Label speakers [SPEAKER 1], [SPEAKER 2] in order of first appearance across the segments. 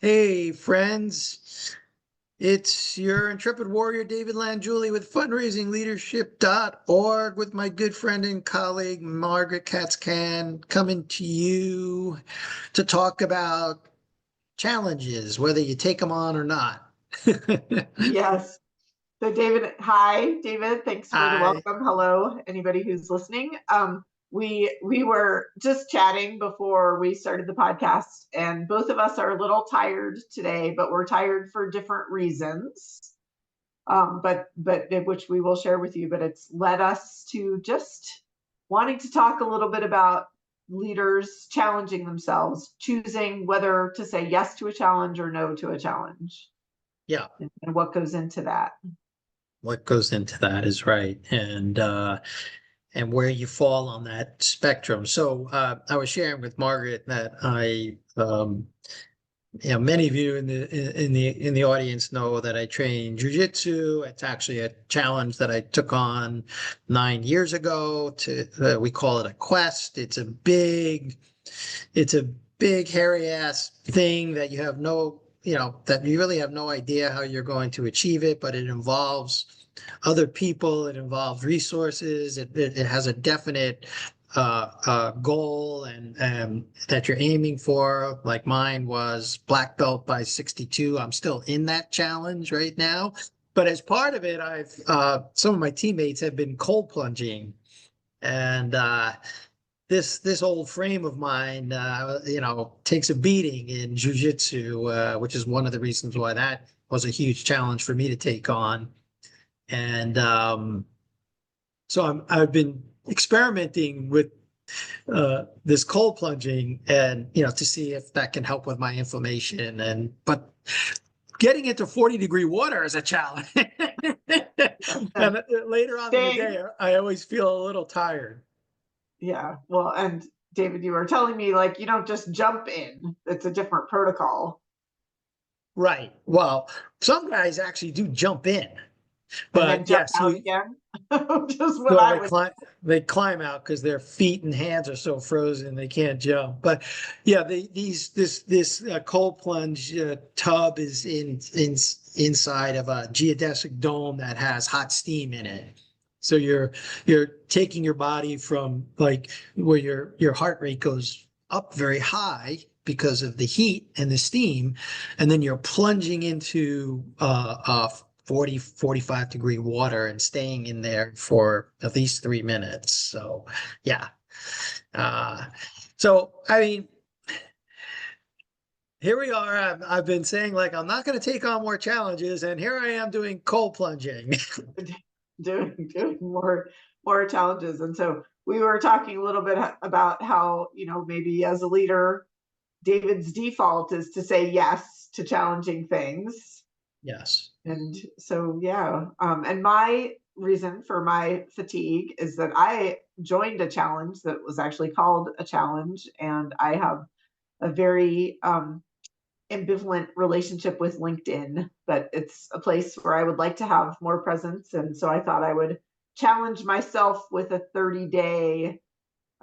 [SPEAKER 1] Hey, friends. It's your intrepid warrior, David Lanjuli with fundraisingleadership.org with my good friend and colleague, Margaret Katzcan, coming to you to talk about challenges, whether you take them on or not.
[SPEAKER 2] Yes. So David, hi, David. Thanks for the
[SPEAKER 1] I,
[SPEAKER 2] welcome. Hello, anybody who's listening. We were just chatting before we started the podcast, and both of us are a little tired today, but we're tired for different reasons. But which we will share with you. But it's led us to just wanting to talk a little bit about leaders challenging themselves, choosing whether to say yes to a challenge or no to a challenge,
[SPEAKER 1] yeah,
[SPEAKER 2] and what goes into that.
[SPEAKER 1] what goes into that is right. And where you fall on that spectrum. So I was sharing with Margaret that many of you in the audience know that I train jujitsu. It's actually a challenge that I took on 9 years ago. We call it a quest. It's a big hairy ass thing that you have no, that you really have no idea how you're going to achieve it, but it involves other people. It involves resources. It has a definite goal and that you're aiming for. Like mine was black belt by 62. I'm still in that challenge right now. But as part of it, I've some of my teammates have been cold plunging, and this old frame of mine, takes a beating in jujitsu, which is one of the reasons why that was a huge challenge for me to take on. And so I've been experimenting with this cold plunging, and to see if that can help with my inflammation. But getting into 40-degree water is a challenge. And later on in the
[SPEAKER 2] Staying,
[SPEAKER 1] day, I always feel a little tired.
[SPEAKER 2] yeah. Well, and David, you were telling me like you don't just jump in. It's a different protocol.
[SPEAKER 1] Right. Well, some guys actually do jump in,
[SPEAKER 2] And then
[SPEAKER 1] but
[SPEAKER 2] jump
[SPEAKER 1] yes,
[SPEAKER 2] out
[SPEAKER 1] you
[SPEAKER 2] again. Just what
[SPEAKER 1] well
[SPEAKER 2] I would.
[SPEAKER 1] they climb out because their feet and hands are so frozen they can't jump. But yeah, this cold plunge tub is inside of a geodesic dome that has hot steam in it. So you're taking your body from like where your heart rate goes up very high because of the heat and the steam, and then you're plunging into 40, 45 degree water and staying in there for at least 3 minutes. So, yeah. Uh, so, I mean, here we are. I've been saying, like, I'm not going to take on more challenges, and here I am doing cold plunging.
[SPEAKER 2] doing more challenges. And so we were talking a little bit about how, maybe as a leader, David's default is to say yes to challenging things.
[SPEAKER 1] Yes.
[SPEAKER 2] And so, yeah. And my reason for my fatigue is that I joined a challenge that was actually called a challenge. And I have a very ambivalent relationship with LinkedIn, but it's a place where I would like to have more presence. And so I thought I would challenge myself with a 30 day.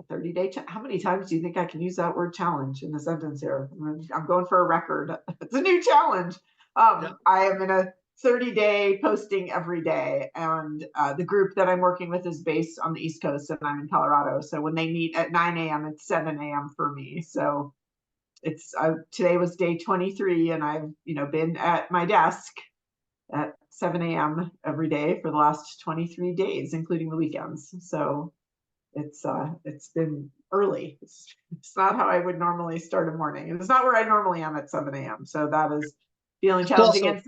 [SPEAKER 2] How many times do you think I can use that word challenge in a sentence here? I'm going for a record. It's a new challenge.
[SPEAKER 1] Yeah.
[SPEAKER 2] I am in a 30-day posting every day, and the group that I'm working with is based on the East Coast, and I'm in Colorado. So when they meet at 9 a.m., it's 7 a.m. for me. So today was day 23, and I've been at my desk at 7 a.m. every day for the last 23 days, including the weekends. So it's been early. It's not how I would normally start a morning. It's not where I normally am at 7 a.m. So that is feeling
[SPEAKER 1] It's
[SPEAKER 2] challenging.
[SPEAKER 1] also
[SPEAKER 2] And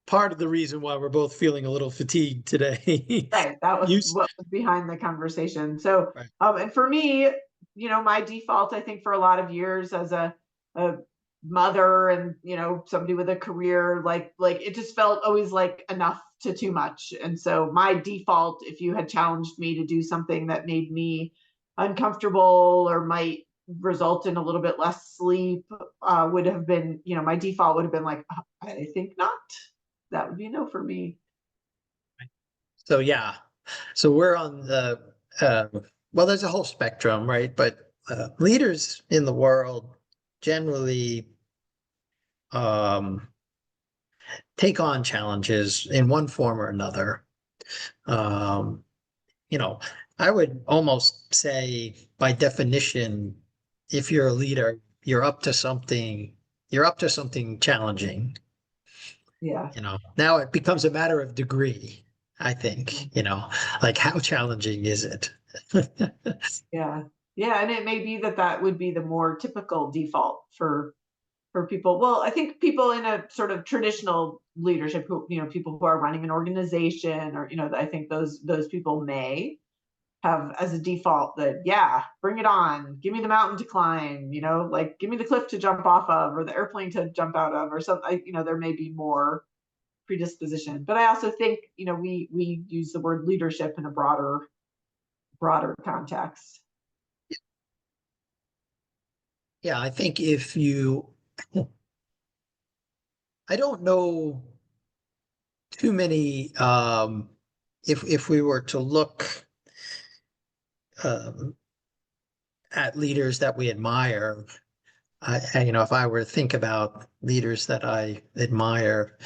[SPEAKER 1] part of the reason why we're both feeling a little fatigued today.
[SPEAKER 2] right, that was
[SPEAKER 1] You,
[SPEAKER 2] what was behind the conversation. So,
[SPEAKER 1] right.
[SPEAKER 2] and for me, my default, I think for a lot of years as a mother and, somebody with a career, like it just felt always like enough to too much. And so my default, if you had challenged me to do something that made me uncomfortable or might result in a little bit less sleep, would have been, my default would have been like, I think not. That would be no for me.
[SPEAKER 1] So, yeah. So we're on the, well, there's a whole spectrum, right? But leaders in the world generally um, take on challenges in one form or another. Um, you know, I would almost say by definition, if you're a leader, you're up to something challenging.
[SPEAKER 2] Yeah.
[SPEAKER 1] Now it becomes a matter of degree, I think, like how challenging is it?
[SPEAKER 2] Yeah. Yeah. And it may be that that would be the more typical default for people. Well, I think people in a sort of traditional leadership who, people who are running an organization or, I think those people may have as a default that, yeah, bring it on, give me the mountain to climb, like give me the cliff to jump off of or the airplane to jump out of or something. There may be more predisposition, but I also think, we use the word leadership in a broader context.
[SPEAKER 1] Yeah, I think I don't know too many, if we were to look um, at leaders that we admire, if I were to think about leaders that I admire,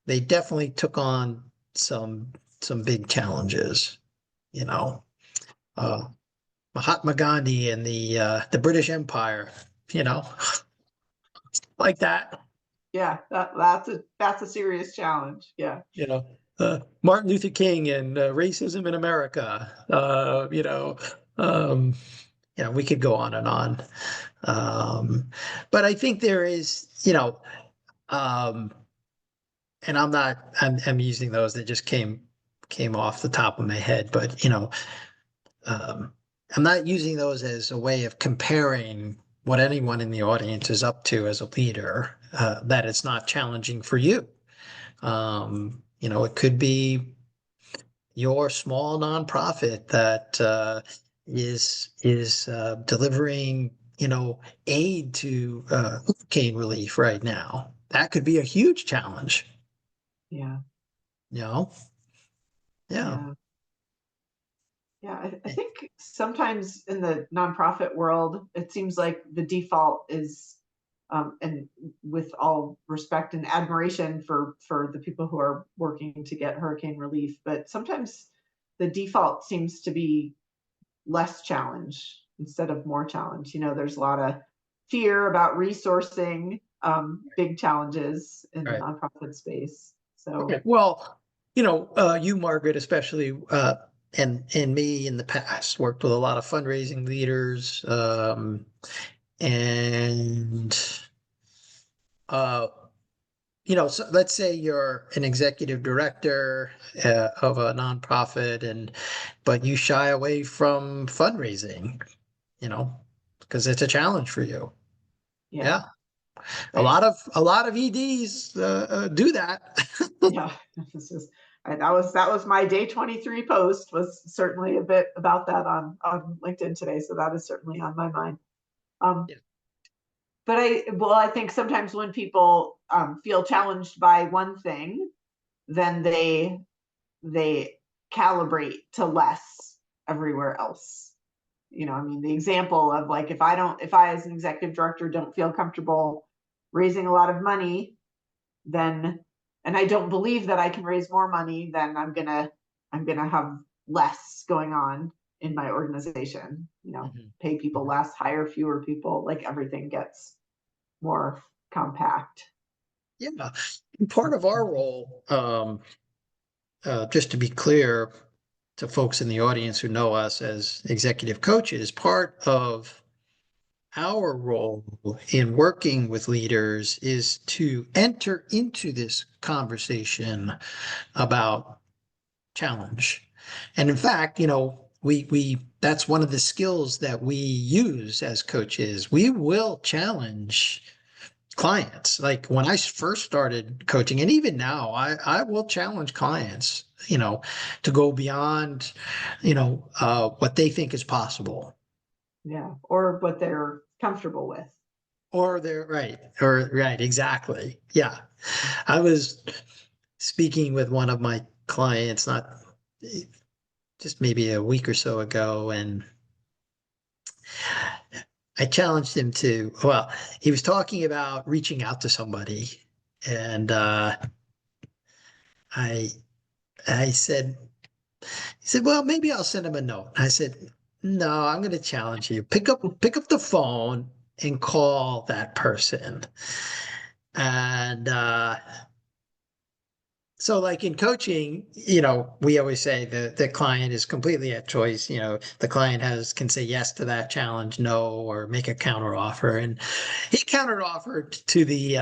[SPEAKER 1] they definitely took on some some big challenges, you know. Uh, Mahatma Gandhi and the British Empire, you know, like that.
[SPEAKER 2] Yeah, that's a serious challenge. Yeah.
[SPEAKER 1] Martin Luther King and racism in America. Um, we could go on and on. But I think there is, um, and I'm using those that just came off the top of my head, but um, I'm not using those as a way of comparing what anyone in the audience is up to as a leader, that it's not challenging for you. It could be your small nonprofit that is delivering, aid to hurricane relief right now. That could be a huge challenge.
[SPEAKER 2] Yeah.
[SPEAKER 1] You know? Yeah.
[SPEAKER 2] Yeah. Yeah, I think sometimes in the nonprofit world, it seems like the default is, and with all respect and admiration for the people who are working to get hurricane relief, but sometimes the default seems to be less challenge instead of more challenge. There's a lot of fear about resourcing big challenges in the
[SPEAKER 1] Right.
[SPEAKER 2] nonprofit space. So
[SPEAKER 1] Okay. Well, you, Margaret, especially, and me in the past, worked with a lot of fundraising leaders, and uh, so let's say you're an executive director of a nonprofit, but you shy away from fundraising, you know, because it's a challenge for you.
[SPEAKER 2] yeah,
[SPEAKER 1] Yeah,
[SPEAKER 2] right.
[SPEAKER 1] a lot of EDs do that.
[SPEAKER 2] Yeah, this is that was my day 23 post was certainly a bit about that on LinkedIn today. So that is certainly on my mind. Um,
[SPEAKER 1] Yeah.
[SPEAKER 2] but I think sometimes when people feel challenged by one thing, then they calibrate to less everywhere else. I mean, the example of like if I as an executive director don't feel comfortable raising a lot of money, then and I don't believe that I can raise more money, then I'm gonna have less going on in my organization.
[SPEAKER 1] Mhm.
[SPEAKER 2] Pay people
[SPEAKER 1] Mhm.
[SPEAKER 2] less, hire fewer people, like everything gets more compact.
[SPEAKER 1] Yeah. And part of our role, just to be clear to folks in the audience who know us as executive coaches, part of our role in working with leaders is to enter into this conversation about challenge. And in fact, we that's one of the skills that we use as coaches. We will challenge clients. Like when I first started coaching, and even now, I will challenge clients, to go beyond, what they think is possible.
[SPEAKER 2] Yeah, or what they're comfortable with.
[SPEAKER 1] Or right, exactly. Yeah. I was speaking with one of my clients, not just maybe a week or so ago, and I challenged him to, well, he was talking about reaching out to somebody, and I I said, he said, well, maybe I'll send him a note. I said, no, I'm going to challenge you. Pick up the phone and call that person. And so like in coaching, we always say the client is completely at choice. The client can say yes to that challenge, no, or make a counter offer. And he countered offered to the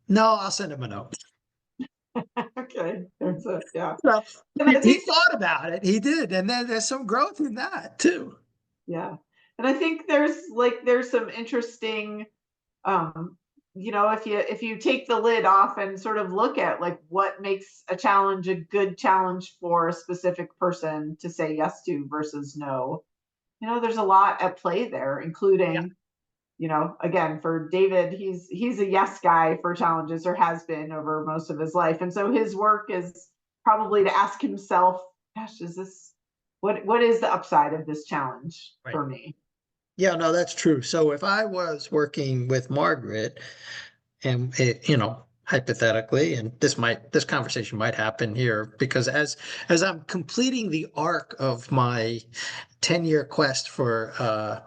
[SPEAKER 1] no, I'll send him a note.
[SPEAKER 2] Okay, there's a, yeah.
[SPEAKER 1] Well,
[SPEAKER 2] And I
[SPEAKER 1] he
[SPEAKER 2] think,
[SPEAKER 1] thought about it. He did. And then there's some growth in that too.
[SPEAKER 2] yeah. And I think there's some interesting, um, if you take the lid off and sort of look at like what makes a challenge a good challenge for a specific person to say yes to versus no, there's a lot at play there,
[SPEAKER 1] Yeah.
[SPEAKER 2] including, again, for David, he's a yes guy for challenges, or has been over most of his life. And so his work is probably to ask himself, gosh, what is the upside of this challenge
[SPEAKER 1] Right.
[SPEAKER 2] for me?
[SPEAKER 1] Yeah, no, that's true. So if I was working with Margaret and hypothetically, and this conversation might happen here because as I'm completing the arc of my 10-year quest for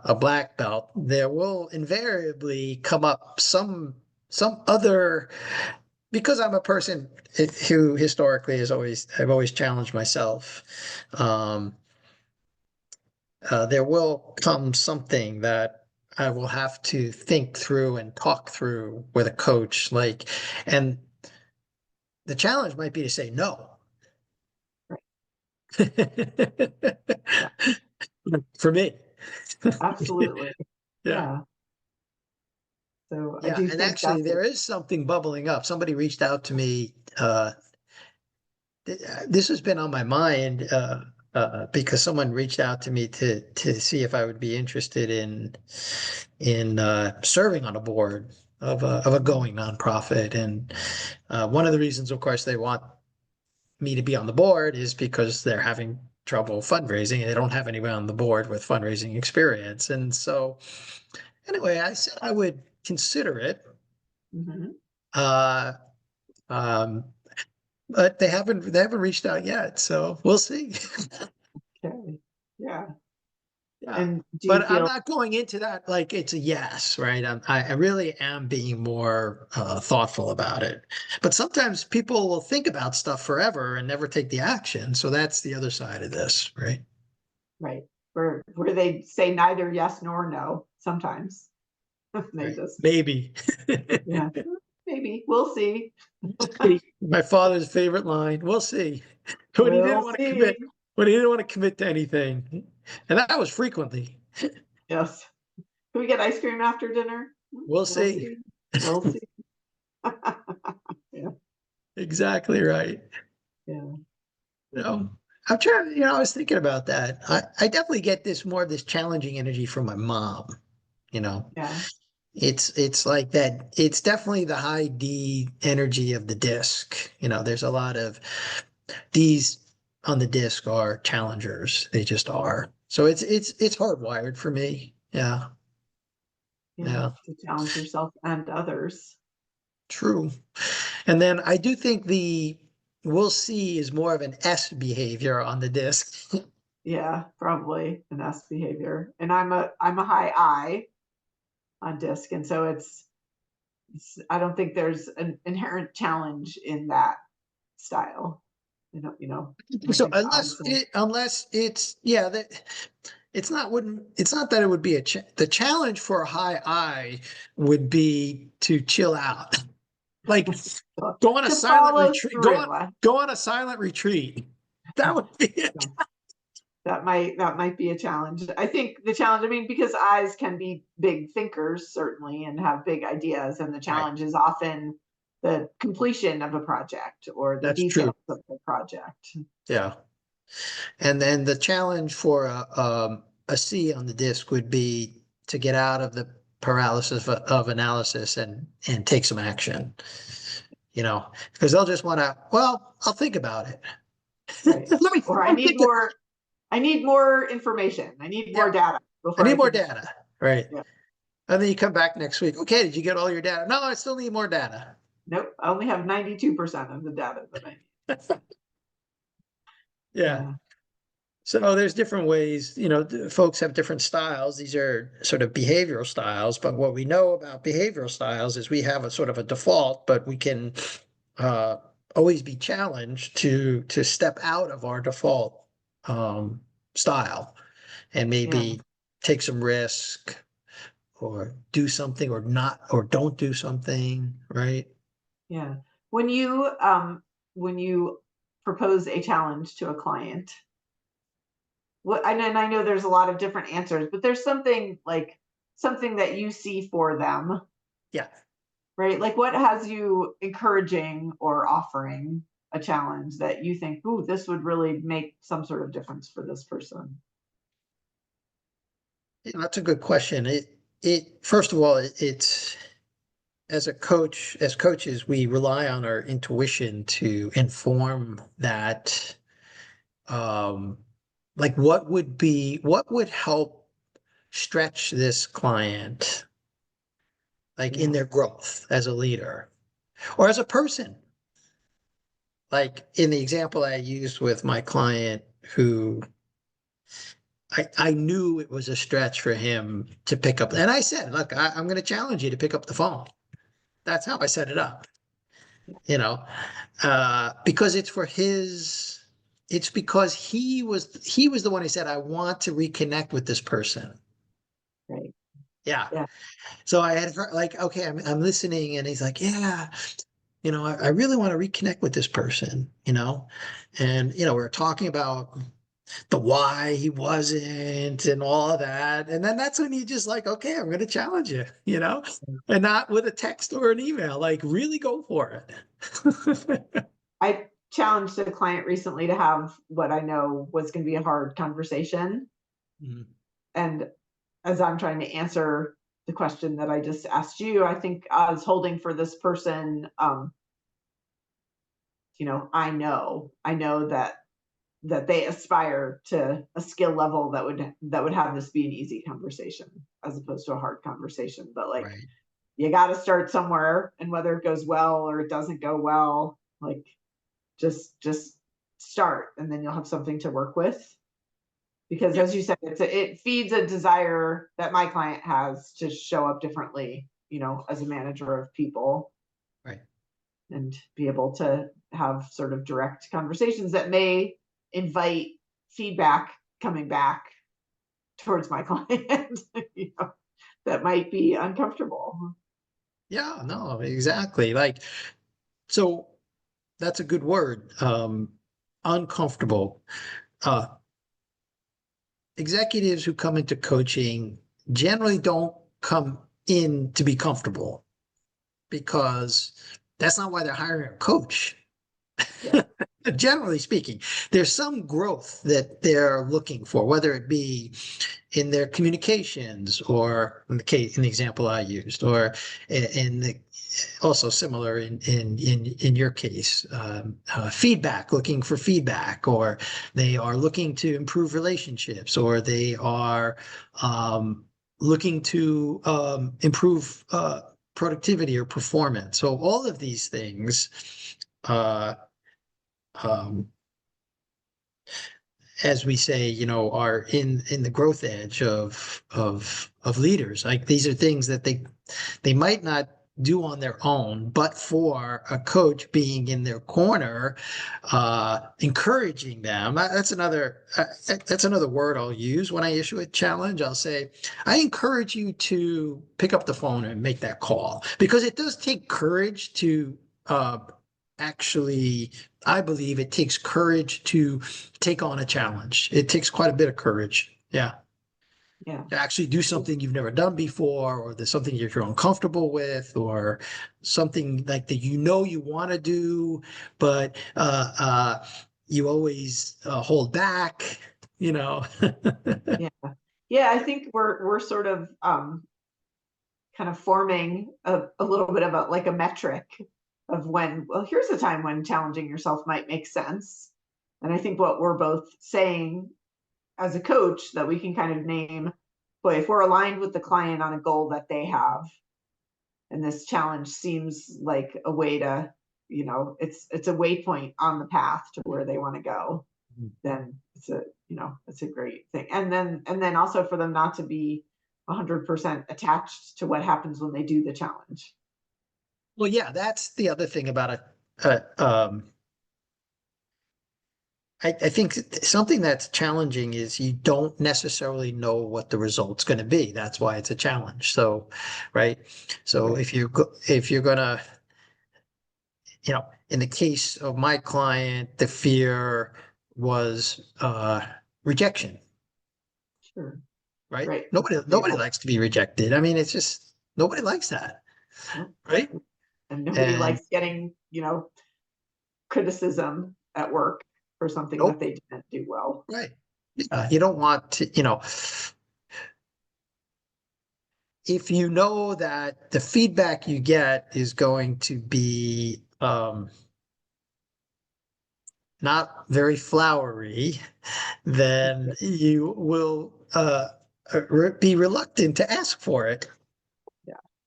[SPEAKER 1] a black belt, there will invariably come up some other, because I'm a person who historically I've always challenged myself. Um, there will come something that I will have to think through and talk through with a coach, and the challenge might be to say no.
[SPEAKER 2] Yeah,
[SPEAKER 1] For me.
[SPEAKER 2] absolutely.
[SPEAKER 1] Yeah.
[SPEAKER 2] Yeah. So I
[SPEAKER 1] Yeah.
[SPEAKER 2] do
[SPEAKER 1] And
[SPEAKER 2] think
[SPEAKER 1] actually,
[SPEAKER 2] that's it.
[SPEAKER 1] there is something bubbling up. Somebody reached out to me. This has been on my mind because someone reached out to me to see if I would be interested in serving on a board of a going nonprofit. And one of the reasons, of course, they want me to be on the board is because they're having trouble fundraising and they don't have anybody on the board with fundraising experience. And so, anyway, I said I would consider it.
[SPEAKER 2] Mhm.
[SPEAKER 1] Uh, um, but they haven't reached out yet, so we'll see.
[SPEAKER 2] Okay. Yeah.
[SPEAKER 1] Yeah.
[SPEAKER 2] And do you
[SPEAKER 1] But I'm
[SPEAKER 2] feel,
[SPEAKER 1] not going into that like it's a yes, right? I really am being more thoughtful about it. But sometimes people will think about stuff forever and never take the action. So that's the other side of this, right?
[SPEAKER 2] right, where they say neither yes nor no sometimes? They
[SPEAKER 1] Right.
[SPEAKER 2] just,
[SPEAKER 1] Maybe.
[SPEAKER 2] yeah, maybe we'll see.
[SPEAKER 1] We'll see. My father's favorite line. We'll see. When he didn't
[SPEAKER 2] We'll
[SPEAKER 1] want to
[SPEAKER 2] see.
[SPEAKER 1] commit, when he didn't want to commit to anything. And that was frequently.
[SPEAKER 2] Yes. Can we get ice cream after dinner?
[SPEAKER 1] We'll
[SPEAKER 2] We'll
[SPEAKER 1] see.
[SPEAKER 2] see. We'll see. Yeah.
[SPEAKER 1] Exactly right.
[SPEAKER 2] Yeah.
[SPEAKER 1] You know, I'm trying, I was thinking about that. I definitely get more of this challenging energy from my mom, you know.
[SPEAKER 2] Yeah.
[SPEAKER 1] It's like that. It's definitely the high D energy of the disc. There's a lot of D's on the disc are challengers. They just are. So it's hardwired for me. Yeah.
[SPEAKER 2] Yeah.
[SPEAKER 1] Yeah.
[SPEAKER 2] To challenge yourself and others.
[SPEAKER 1] True. And then I do think the we'll see is more of an S behavior on the disc.
[SPEAKER 2] Yeah, probably an S behavior. And I'm a high I on disc. And so I don't think there's an inherent challenge in that style. I don't
[SPEAKER 1] So
[SPEAKER 2] think the eyes are,
[SPEAKER 1] unless it's yeah that it's not that it would be the challenge for a high I would be to chill out. Like go on a
[SPEAKER 2] to
[SPEAKER 1] silent
[SPEAKER 2] follow
[SPEAKER 1] retreat.
[SPEAKER 2] through.
[SPEAKER 1] Go on a silent retreat. That would be it.
[SPEAKER 2] Yeah, that might be a challenge. I think the challenge, I mean, because eyes can be big thinkers certainly and have big ideas, and the
[SPEAKER 1] Right.
[SPEAKER 2] challenge is often the completion of a project or the
[SPEAKER 1] That's true.
[SPEAKER 2] details of the project.
[SPEAKER 1] Yeah. And then the challenge for a C on the disc would be to get out of the paralysis of analysis and take some action, because they'll just want to, well, I'll think about it.
[SPEAKER 2] Right.
[SPEAKER 1] Let me,
[SPEAKER 2] Or
[SPEAKER 1] let me think.
[SPEAKER 2] I need more information. I need
[SPEAKER 1] Yeah,
[SPEAKER 2] more data
[SPEAKER 1] I
[SPEAKER 2] before
[SPEAKER 1] need
[SPEAKER 2] I
[SPEAKER 1] more
[SPEAKER 2] can.
[SPEAKER 1] data. right.
[SPEAKER 2] Yeah.
[SPEAKER 1] And then you come back next week. Okay, did you get all your data? No, I still need more data.
[SPEAKER 2] Nope, I only have 92% of the data that I need.
[SPEAKER 1] Yeah.
[SPEAKER 2] Yeah.
[SPEAKER 1] So there's different ways, folks have different styles. These are sort of behavioral styles, but what we know about behavioral styles is we have a sort of a default, but we can uh, always be challenged to step out of our default style and
[SPEAKER 2] Yeah.
[SPEAKER 1] maybe take some risk or do something or not or don't do something, right?
[SPEAKER 2] Yeah. When you propose a challenge to a client, and I know there's a lot of different answers, but there's something that you see for them,
[SPEAKER 1] Yeah.
[SPEAKER 2] right? Like what has you encouraging or offering a challenge that you think, ooh, this would really make some sort of difference for this person?
[SPEAKER 1] That's a good question. It first of all, it's as coaches, we rely on our intuition to inform that, um, like what would help stretch this client, like in
[SPEAKER 2] Yeah.
[SPEAKER 1] their growth as a leader or as a person. Like in the example I used with my client who I knew it was a stretch for him to pick up. And I said, look, I'm going to challenge you to pick up the phone. That's how I set it up, you know, because it's because he was the one who said, I want to reconnect with this person.
[SPEAKER 2] Right.
[SPEAKER 1] Yeah.
[SPEAKER 2] Yeah.
[SPEAKER 1] So I had heard, like, okay, I'm listening. And he's like, yeah, I really want to reconnect with this person, and, we're talking about the why he wasn't and all of that. And then that's when you just like, okay, I'm going to challenge you, and not with a text or an email, like really go for it.
[SPEAKER 2] I challenged a client recently to have what I know was going to be a hard conversation.
[SPEAKER 1] Mhm.
[SPEAKER 2] And as I'm trying to answer the question that I just asked you, I think I was holding for this person. I know that they aspire to a skill level that would have this be an easy conversation as opposed to a hard conversation. But like,
[SPEAKER 1] Right.
[SPEAKER 2] you got to start somewhere, and whether it goes well or it doesn't go well, like just start, and then you'll have something to work with. Because
[SPEAKER 1] Yep.
[SPEAKER 2] as you said, it feeds a desire that my client has to show up differently, as a manager of people,
[SPEAKER 1] Right.
[SPEAKER 2] and be able to have sort of direct conversations that may invite feedback coming back towards my client, that might be uncomfortable.
[SPEAKER 1] Yeah, no, exactly. Like, so that's a good word. Uncomfortable. Uh, Executives who come into coaching generally don't come in to be comfortable because that's not why they're hiring a coach.
[SPEAKER 2] Yeah.
[SPEAKER 1] Generally speaking, there's some growth that they're looking for, whether it be in their communications or in the example I used, or in the also similar in your case, feedback, looking for feedback, or they are looking to improve relationships, or they are looking to improve productivity or performance. So all of these things, uh, um, as we say, are in the growth edge of leaders. Like these are things that they might not do on their own, but for a coach being in their corner, encouraging them. That's another word I'll use when I issue a challenge. I'll say, I encourage you to pick up the phone and make that call, because it does take courage to actually, I believe it takes courage to take on a challenge. It takes quite a bit of courage. Yeah.
[SPEAKER 2] Yeah.
[SPEAKER 1] To actually do something you've never done before, or there's something you're uncomfortable with, or something like that you want to do, but you always hold back, you know.
[SPEAKER 2] Yeah. Yeah. I think we're sort of kind of forming a little bit of a metric of when, well, here's a time when challenging yourself might make sense. And I think what we're both saying as a coach, that we can kind of name boy, if we're aligned with the client on a goal that they have, and this challenge seems like a way to, it's a waypoint on the path to where they want to go, then it's a great thing. And then also for them not to be 100% attached to what happens when they do the challenge.
[SPEAKER 1] Well, yeah, that's the other thing about I think something that's challenging is you don't necessarily know what the result's going to be. That's why it's a challenge. So, right. So if you're gonna, in the case of my client, the fear was rejection,
[SPEAKER 2] Sure.
[SPEAKER 1] right?
[SPEAKER 2] Right.
[SPEAKER 1] Nobody likes to be rejected. I mean, it's just nobody likes that, right?
[SPEAKER 2] And nobody likes getting, criticism at work for something
[SPEAKER 1] Nope.
[SPEAKER 2] that they didn't do well.
[SPEAKER 1] Right. You don't want to, if you know that the feedback you get is going to be not very flowery, then you will be reluctant to ask for it.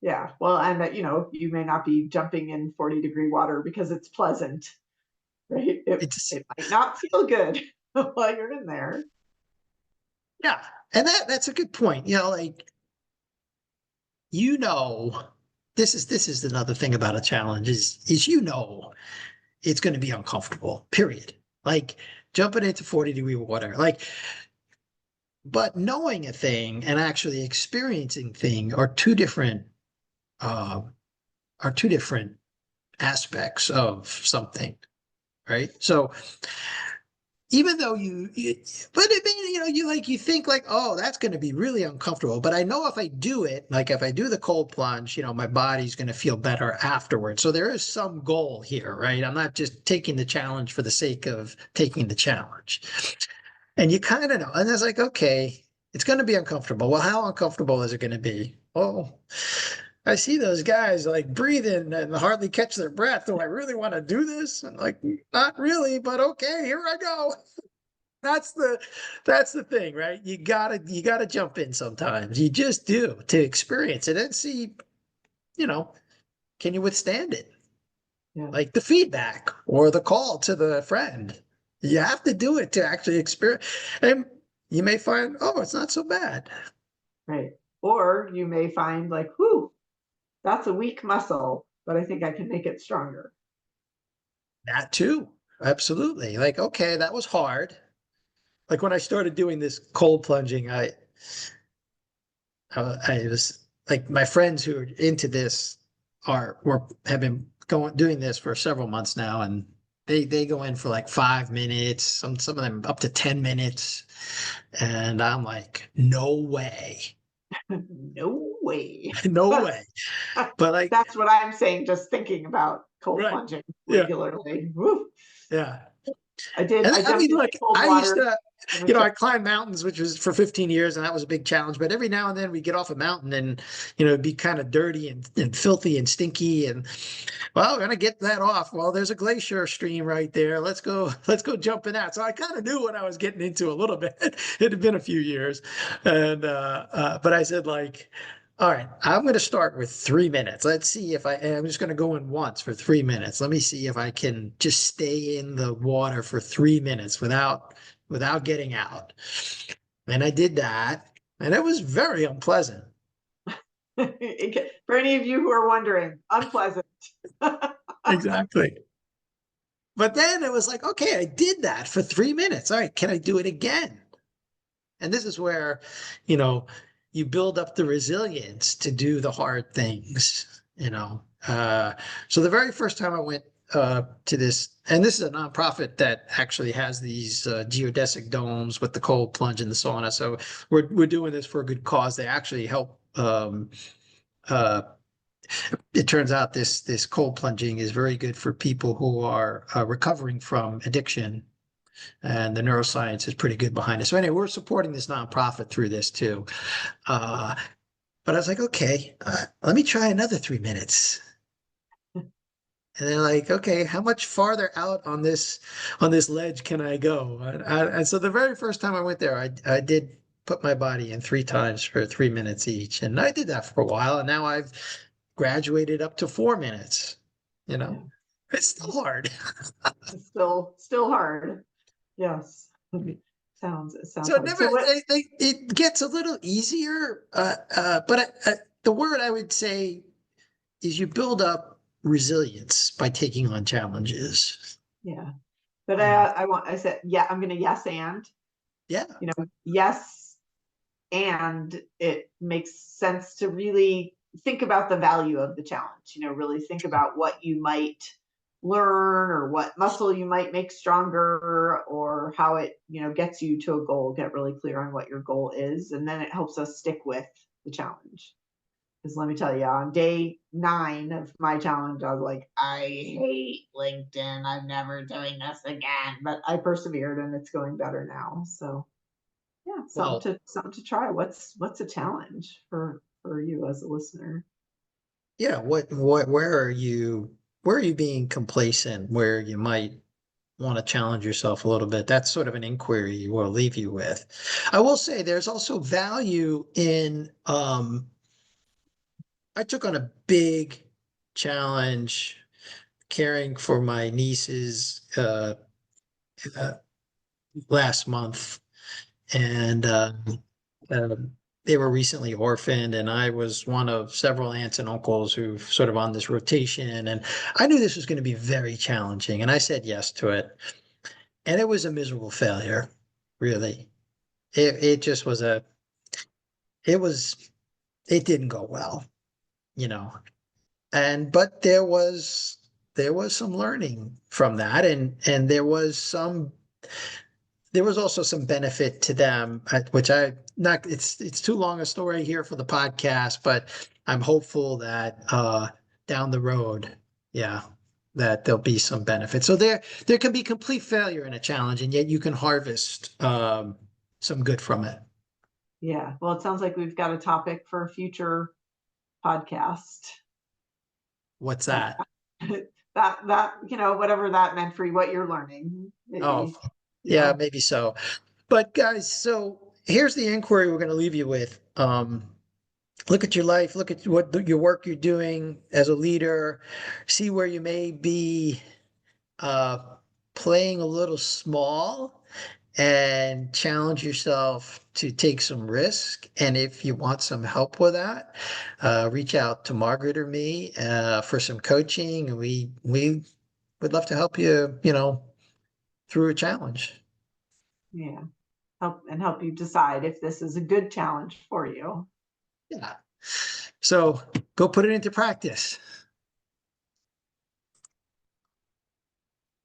[SPEAKER 2] Yeah. Well, and that, you may not be jumping in 40-degree water because it's pleasant, right? It might not feel good while you're in there.
[SPEAKER 1] Yeah. And that's a good point. This is another thing about a challenge is it's going to be uncomfortable, period. Like jumping into 40-degree water. But knowing a thing and actually experiencing thing uh, are two different aspects of something, right? So even though but it mean, you think like, oh, that's going to be really uncomfortable. But I know if I do it, like if I do the cold plunge, my body's going to feel better afterwards. So there is some goal here, right? I'm not just taking the challenge for the sake of taking the challenge. And you kind of know. And it's like, okay, it's going to be uncomfortable. Well, how uncomfortable is it going to be? Oh, I see those guys like breathing and hardly catch their breath. Do I really want to do this? And like, not really, but okay, here I go. That's the thing, right? You gotta jump in sometimes. You just do to experience it and see, can you withstand it?
[SPEAKER 2] Yeah.
[SPEAKER 1] Like the feedback or the call to the friend. You have to do it to actually experience. And you may find, oh, it's not so bad.
[SPEAKER 2] Right. Or you may find like, whoo, that's a weak muscle, but I think I can make it stronger.
[SPEAKER 1] That too. Absolutely. Like, okay, that was hard. Like when I started doing this cold plunging, I was like my friends who are into this have been doing this for several months now, and they go in for like 5 minutes, some of them up to 10 minutes, and I'm like, no way,
[SPEAKER 2] No way.
[SPEAKER 1] no way. But like,
[SPEAKER 2] That's what I'm saying, just thinking about cold
[SPEAKER 1] right,
[SPEAKER 2] plunging
[SPEAKER 1] yeah,
[SPEAKER 2] regularly. Woo.
[SPEAKER 1] yeah.
[SPEAKER 2] I
[SPEAKER 1] And I
[SPEAKER 2] jumped
[SPEAKER 1] mean,
[SPEAKER 2] into
[SPEAKER 1] look,
[SPEAKER 2] cold
[SPEAKER 1] I used
[SPEAKER 2] water.
[SPEAKER 1] to, I climbed mountains, which was for 15 years, and that was a big challenge. But every now and then we get off a mountain and, it'd be kind of dirty and filthy and stinky. And well, we're gonna get that off. Well, there's a glacier stream right there. Let's go jump in that. So I kind of knew what I was getting into a little bit. It had been a few years. And but I said like, all right, I'm going to start with 3 minutes. Let's see if I'm just going to go in once for 3 minutes. Let me see if I can just stay in the water for 3 minutes without getting out. And I did that, and it was very unpleasant.
[SPEAKER 2] For any of you who are wondering, unpleasant.
[SPEAKER 1] Exactly. But then it was like, okay, I did that for 3 minutes. All right, can I do it again? And this is where, you build up the resilience to do the hard things. So the very first time I went to this, and this is a nonprofit that actually has these geodesic domes with the cold plunge and the sauna. So we're doing this for a good cause. They actually help. Uh, it turns out this cold plunging is very good for people who are recovering from addiction, and the neuroscience is pretty good behind it. So anyway, we're supporting this nonprofit through this too. Uh, but I was like, okay, let me try another 3 minutes. And they're like, okay, how much farther out on this ledge can I go? And so the very first time I went there, I did put my body in 3 times for 3 minutes each. And I did that for a while, and now I've graduated up to 4 minutes.
[SPEAKER 2] Yeah.
[SPEAKER 1] It's still hard.
[SPEAKER 2] It's still hard. Yes. It sounds
[SPEAKER 1] So it
[SPEAKER 2] hard.
[SPEAKER 1] never,
[SPEAKER 2] So what,
[SPEAKER 1] it gets a little easier. But the word I would say is you build up resilience by taking on challenges.
[SPEAKER 2] yeah. But
[SPEAKER 1] Yeah.
[SPEAKER 2] I said, yeah, I'm gonna yes
[SPEAKER 1] Yeah.
[SPEAKER 2] yes, and it makes sense to really think about the value of the challenge, really think about what you might learn or what muscle you might make stronger or how it, gets you to a goal, get really clear on what your goal is. And then it helps us stick with the challenge. Because let me tell you, on day 9 of my challenge, I was like, I hate LinkedIn. I'm never doing this again. But I persevered and it's going better now. So yeah,
[SPEAKER 1] Well,
[SPEAKER 2] something to try. What's a challenge for you as a listener?
[SPEAKER 1] yeah. Where are you being complacent, where you might want to challenge yourself a little bit? That's sort of an inquiry we'll leave you with. I will say there's also value in, I took on a big challenge caring for my nieces uh, last month, and they were recently orphaned, and I was one of several aunts and uncles who sort of on this rotation, and I knew this was going to be very challenging, and I said yes to it, and it was a miserable failure, really. It just was it was it didn't go well, you know. And but there was some learning from that, and there was also some benefit to them, which I not it's too long a story here for the podcast, but I'm hopeful that down the road, yeah, that there'll be some benefit. So there can be complete failure in a challenge, and yet you can harvest some good from it.
[SPEAKER 2] Yeah. Well, it sounds like we've got a topic for a future podcast.
[SPEAKER 1] What's
[SPEAKER 2] That
[SPEAKER 1] that?
[SPEAKER 2] whatever that meant for you, what you're learning,
[SPEAKER 1] Oh,
[SPEAKER 2] maybe.
[SPEAKER 1] yeah,
[SPEAKER 2] Yeah.
[SPEAKER 1] maybe so. But guys, so here's the inquiry we're going to leave you with. Look at your life, look at your work you're doing as a leader, see where you may be uh, playing a little small, and challenge yourself to take some risk. And if you want some help with that, reach out to Margaret or me for some coaching. And we would love to help you, through a challenge.
[SPEAKER 2] Yeah. Help you decide if this is a good challenge for you.
[SPEAKER 1] Yeah. So go put it into practice.